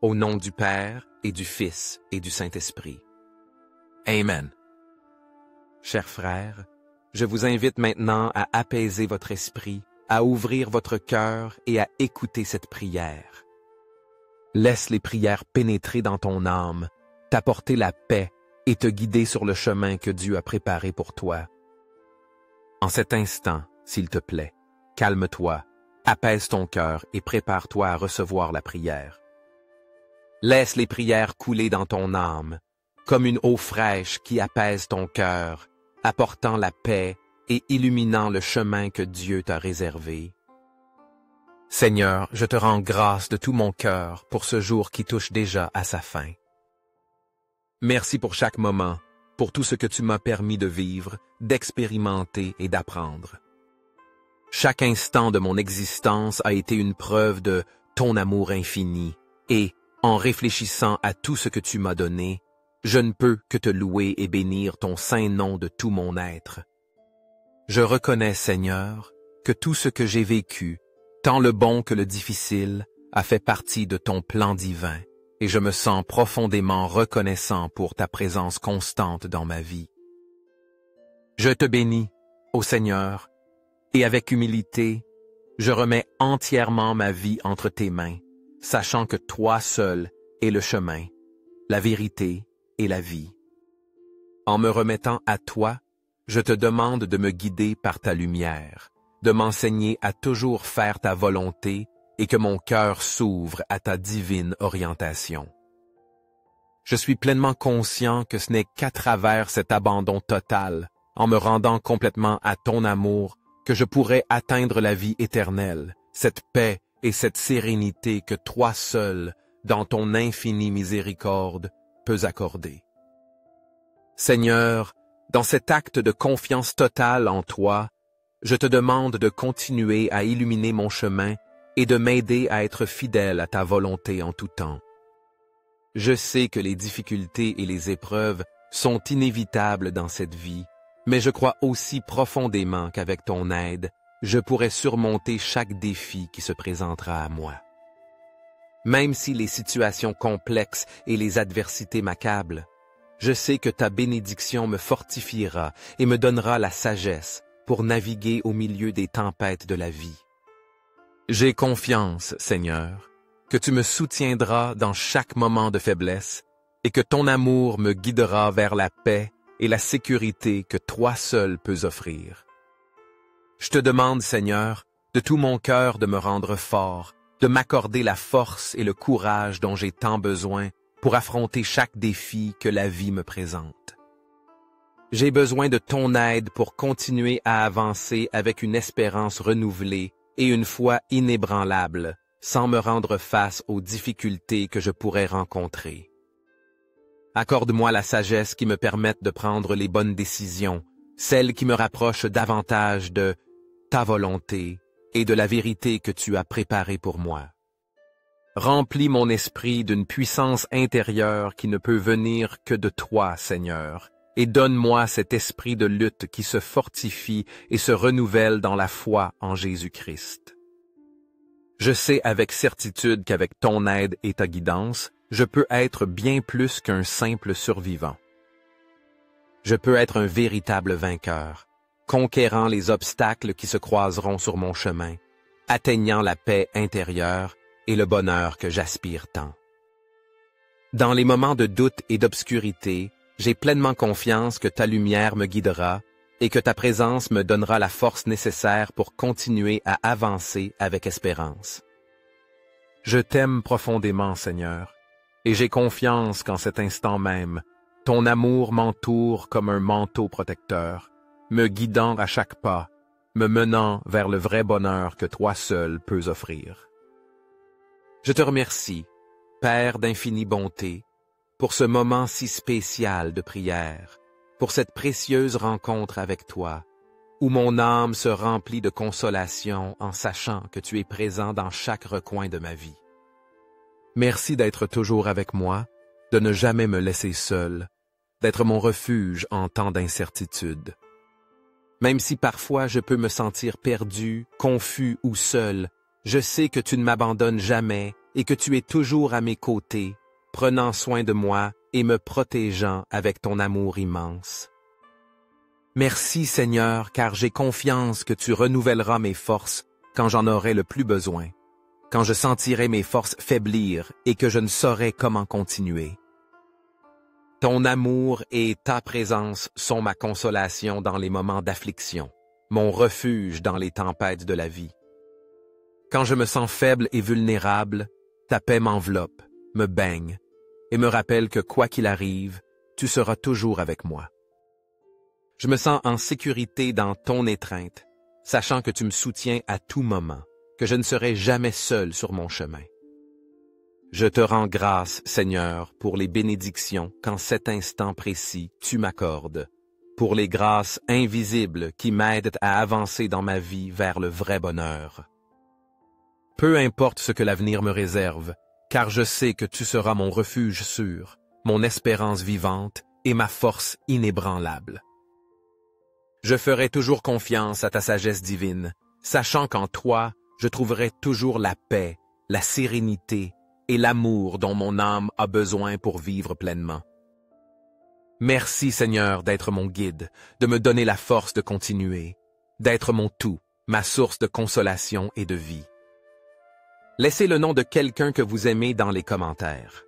au nom du Père et du Fils et du Saint-Esprit. Amen. Chers frères, je vous invite maintenant à apaiser votre esprit, à ouvrir votre cœur et à écouter cette prière. Laisse les prières pénétrer dans ton âme, t'apporter la paix et te guider sur le chemin que Dieu a préparé pour toi. En cet instant, s'il te plaît, calme-toi, apaise ton cœur et prépare-toi à recevoir la prière. Laisse les prières couler dans ton âme, comme une eau fraîche qui apaise ton cœur, apportant la paix et illuminant le chemin que Dieu t'a réservé. Seigneur, je te rends grâce de tout mon cœur pour ce jour qui touche déjà à sa fin. Merci pour chaque moment, pour tout ce que tu m'as permis de vivre, d'expérimenter et d'apprendre. Chaque instant de mon existence a été une preuve de ton amour infini et, en réfléchissant à tout ce que tu m'as donné, je ne peux que te louer et bénir ton saint nom de tout mon être. Je reconnais, Seigneur, que tout ce que j'ai vécu, tant le bon que le difficile, a fait partie de ton plan divin, et je me sens profondément reconnaissant pour ta présence constante dans ma vie. Je te bénis, ô Seigneur, et avec humilité, je remets entièrement ma vie entre tes mains, sachant que toi seul es le chemin, la vérité et la vie. En me remettant à toi, je te demande de me guider par ta lumière, de m'enseigner à toujours faire ta volonté et que mon cœur s'ouvre à ta divine orientation. Je suis pleinement conscient que ce n'est qu'à travers cet abandon total, en me rendant complètement à ton amour, que je pourrai atteindre la vie éternelle, cette paix et cette sérénité que toi seul, dans ton infinie miséricorde, peux accorder. Seigneur, dans cet acte de confiance totale en toi, je te demande de continuer à illuminer mon chemin et de m'aider à être fidèle à ta volonté en tout temps. Je sais que les difficultés et les épreuves sont inévitables dans cette vie, mais je crois aussi profondément qu'avec ton aide, je pourrai surmonter chaque défi qui se présentera à moi. Même si les situations complexes et les adversités m'accablent, je sais que ta bénédiction me fortifiera et me donnera la sagesse pour naviguer au milieu des tempêtes de la vie. J'ai confiance, Seigneur, que tu me soutiendras dans chaque moment de faiblesse et que ton amour me guidera vers la paix et la sécurité que toi seul peux offrir. Je te demande, Seigneur, de tout mon cœur de me rendre fort, de m'accorder la force et le courage dont j'ai tant besoin pour affronter chaque défi que la vie me présente. J'ai besoin de ton aide pour continuer à avancer avec une espérance renouvelée et une foi inébranlable, sans me rendre face aux difficultés que je pourrais rencontrer. Accorde-moi la sagesse qui me permette de prendre les bonnes décisions, celles qui me rapprochent davantage de ta volonté et de la vérité que tu as préparée pour moi. Remplis mon esprit d'une puissance intérieure qui ne peut venir que de toi, Seigneur, et donne-moi cet esprit de lutte qui se fortifie et se renouvelle dans la foi en Jésus-Christ. Je sais avec certitude qu'avec ton aide et ta guidance, je peux être bien plus qu'un simple survivant. Je peux être un véritable vainqueur, conquérant les obstacles qui se croiseront sur mon chemin, atteignant la paix intérieure et le bonheur que j'aspire tant. Dans les moments de doute et d'obscurité, j'ai pleinement confiance que ta lumière me guidera et que ta présence me donnera la force nécessaire pour continuer à avancer avec espérance. Je t'aime profondément, Seigneur, et j'ai confiance qu'en cet instant même, ton amour m'entoure comme un manteau protecteur, me guidant à chaque pas, me menant vers le vrai bonheur que toi seul peux offrir. Je te remercie, Père d'infinie bonté, pour ce moment si spécial de prière, pour cette précieuse rencontre avec toi, où mon âme se remplit de consolation en sachant que tu es présent dans chaque recoin de ma vie. Merci d'être toujours avec moi, de ne jamais me laisser seul, d'être mon refuge en temps d'incertitude. Même si parfois je peux me sentir perdu, confus ou seul, je sais que tu ne m'abandonnes jamais et que tu es toujours à mes côtés, prenant soin de moi et me protégeant avec ton amour immense. Merci Seigneur, car j'ai confiance que tu renouvelleras mes forces quand j'en aurai le plus besoin, quand je sentirai mes forces faiblir et que je ne saurai comment continuer. Ton amour et ta présence sont ma consolation dans les moments d'affliction, mon refuge dans les tempêtes de la vie. Quand je me sens faible et vulnérable, ta paix m'enveloppe, me baigne, et me rappelle que quoi qu'il arrive, tu seras toujours avec moi. Je me sens en sécurité dans ton étreinte, sachant que tu me soutiens à tout moment, que je ne serai jamais seul sur mon chemin. Je te rends grâce, Seigneur, pour les bénédictions qu'en cet instant précis tu m'accordes, pour les grâces invisibles qui m'aident à avancer dans ma vie vers le vrai bonheur. Peu importe ce que l'avenir me réserve, car je sais que tu seras mon refuge sûr, mon espérance vivante et ma force inébranlable. Je ferai toujours confiance à ta sagesse divine, sachant qu'en toi, je trouverai toujours la paix, la sérénité et l'amour dont mon âme a besoin pour vivre pleinement. Merci Seigneur d'être mon guide, de me donner la force de continuer, d'être mon tout, ma source de consolation et de vie. Laissez le nom de quelqu'un que vous aimez dans les commentaires.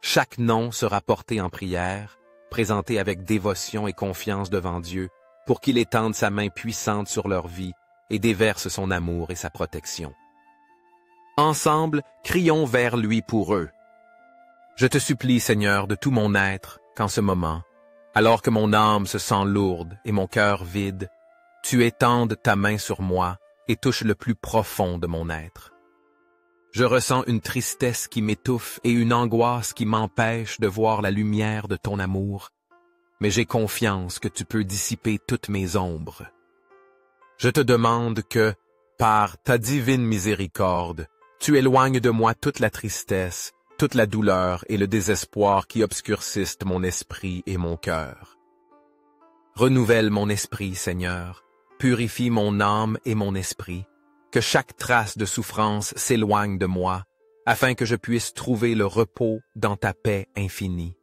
Chaque nom sera porté en prière, présenté avec dévotion et confiance devant Dieu, pour qu'il étende sa main puissante sur leur vie et déverse son amour et sa protection. Ensemble, crions vers lui pour eux. Je te supplie, Seigneur, de tout mon être, qu'en ce moment, alors que mon âme se sent lourde et mon cœur vide, tu étendes ta main sur moi et touches le plus profond de mon être. Je ressens une tristesse qui m'étouffe et une angoisse qui m'empêche de voir la lumière de ton amour, mais j'ai confiance que tu peux dissiper toutes mes ombres. Je te demande que, par ta divine miséricorde, tu éloignes de moi toute la tristesse, toute la douleur et le désespoir qui obscurcissent mon esprit et mon cœur. Renouvelle mon esprit, Seigneur, purifie mon âme et mon esprit, que chaque trace de souffrance s'éloigne de moi, afin que je puisse trouver le repos dans ta paix infinie.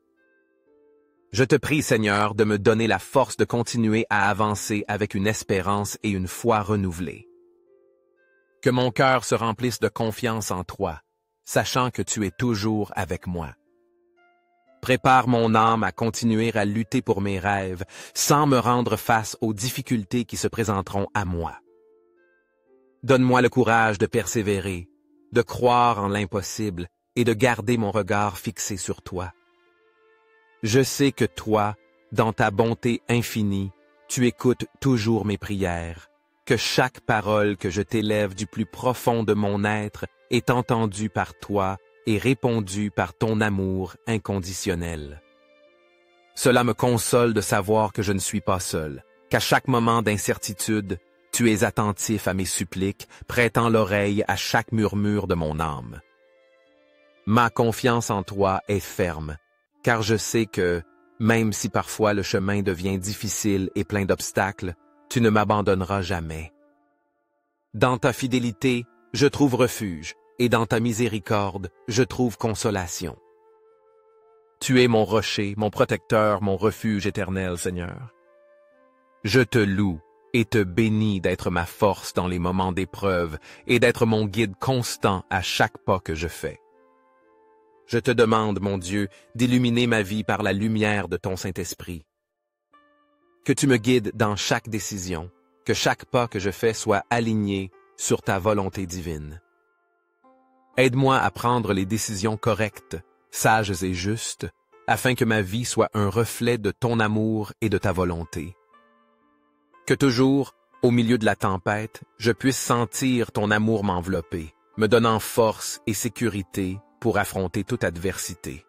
Je te prie, Seigneur, de me donner la force de continuer à avancer avec une espérance et une foi renouvelée. Que mon cœur se remplisse de confiance en toi, sachant que tu es toujours avec moi. Prépare mon âme à continuer à lutter pour mes rêves, sans me rendre face aux difficultés qui se présenteront à moi. Donne-moi le courage de persévérer, de croire en l'impossible et de garder mon regard fixé sur toi. Je sais que toi, dans ta bonté infinie, tu écoutes toujours mes prières, que chaque parole que je t'élève du plus profond de mon être est entendue par toi et répondue par ton amour inconditionnel. Cela me console de savoir que je ne suis pas seul, qu'à chaque moment d'incertitude, tu es attentif à mes suppliques, prêtant l'oreille à chaque murmure de mon âme. Ma confiance en toi est ferme, car je sais que, même si parfois le chemin devient difficile et plein d'obstacles, tu ne m'abandonneras jamais. Dans ta fidélité, je trouve refuge, et dans ta miséricorde, je trouve consolation. Tu es mon rocher, mon protecteur, mon refuge éternel, Seigneur. Je te loue et te bénis d'être ma force dans les moments d'épreuve et d'être mon guide constant à chaque pas que je fais. Je te demande, mon Dieu, d'illuminer ma vie par la lumière de ton Saint-Esprit. Que tu me guides dans chaque décision, que chaque pas que je fais soit aligné sur ta volonté divine. Aide-moi à prendre les décisions correctes, sages et justes, afin que ma vie soit un reflet de ton amour et de ta volonté. Que toujours, au milieu de la tempête, je puisse sentir ton amour m'envelopper, me donnant force et sécurité pour affronter toute adversité.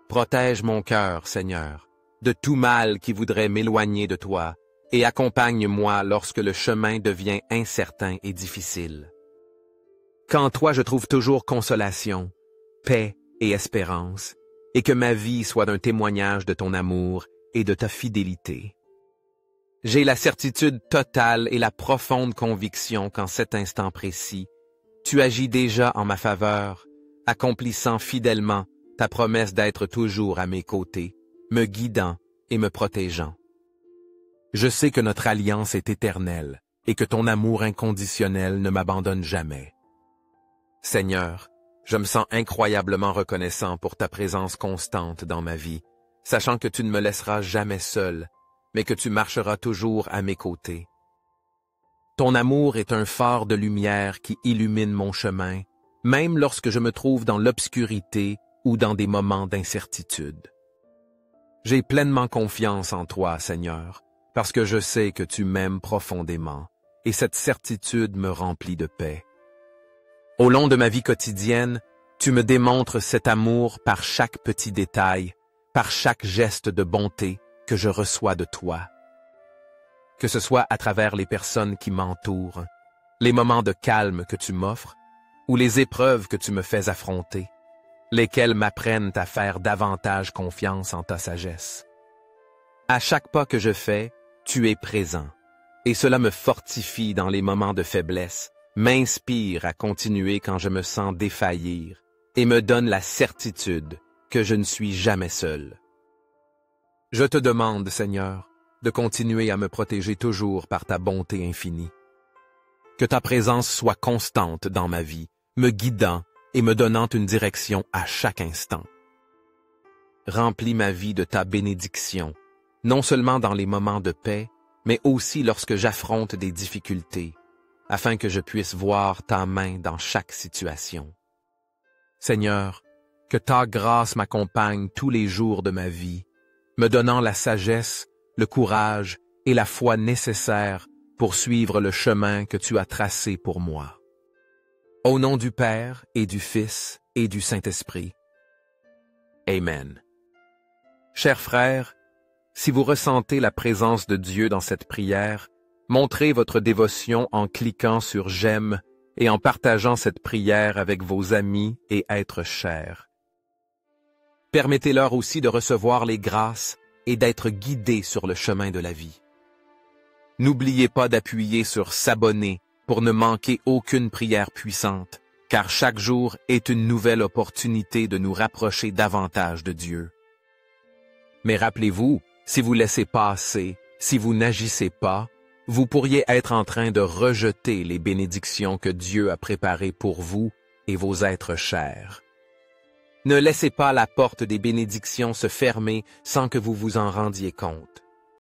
Protège mon cœur, Seigneur, de tout mal qui voudrait m'éloigner de toi, et accompagne-moi lorsque le chemin devient incertain et difficile. Qu'en toi je trouve toujours consolation, paix et espérance, et que ma vie soit un témoignage de ton amour et de ta fidélité. J'ai la certitude totale et la profonde conviction qu'en cet instant précis, Tu agis déjà en ma faveur, accomplissant fidèlement ta promesse d'être toujours à mes côtés, me guidant et me protégeant. Je sais que notre alliance est éternelle et que ton amour inconditionnel ne m'abandonne jamais. Seigneur, je me sens incroyablement reconnaissant pour ta présence constante dans ma vie, sachant que tu ne me laisseras jamais seul, mais que tu marcheras toujours à mes côtés. Ton amour est un phare de lumière qui illumine mon chemin, même lorsque je me trouve dans l'obscurité ou dans des moments d'incertitude. J'ai pleinement confiance en toi, Seigneur, parce que je sais que tu m'aimes profondément, et cette certitude me remplit de paix. Au long de ma vie quotidienne, tu me démontres cet amour par chaque petit détail, par chaque geste de bonté que je reçois de toi. Que ce soit à travers les personnes qui m'entourent, les moments de calme que tu m'offres, ou les épreuves que tu me fais affronter, lesquelles m'apprennent à faire davantage confiance en ta sagesse. À chaque pas que je fais, tu es présent, et cela me fortifie dans les moments de faiblesse, m'inspire à continuer quand je me sens défaillir, et me donne la certitude que je ne suis jamais seul. Je te demande, Seigneur, de continuer à me protéger toujours par ta bonté infinie. Que ta présence soit constante dans ma vie, me guidant et me donnant une direction à chaque instant. Remplis ma vie de ta bénédiction, non seulement dans les moments de paix, mais aussi lorsque j'affronte des difficultés, afin que je puisse voir ta main dans chaque situation. Seigneur, que ta grâce m'accompagne tous les jours de ma vie, me donnant la sagesse, le courage et la foi nécessaires pour suivre le chemin que tu as tracé pour moi. Au nom du Père et du Fils et du Saint-Esprit. Amen. Chers frères, si vous ressentez la présence de Dieu dans cette prière, montrez votre dévotion en cliquant sur « J'aime » et en partageant cette prière avec vos amis et êtres chers. Permettez-leur aussi de recevoir les grâces et d'être guidés sur le chemin de la vie. N'oubliez pas d'appuyer sur « S'abonner » pour ne manquer aucune prière puissante, car chaque jour est une nouvelle opportunité de nous rapprocher davantage de Dieu. Mais rappelez-vous, si vous laissez passer, si vous n'agissez pas, vous pourriez être en train de rejeter les bénédictions que Dieu a préparées pour vous et vos êtres chers. Ne laissez pas la porte des bénédictions se fermer sans que vous vous en rendiez compte.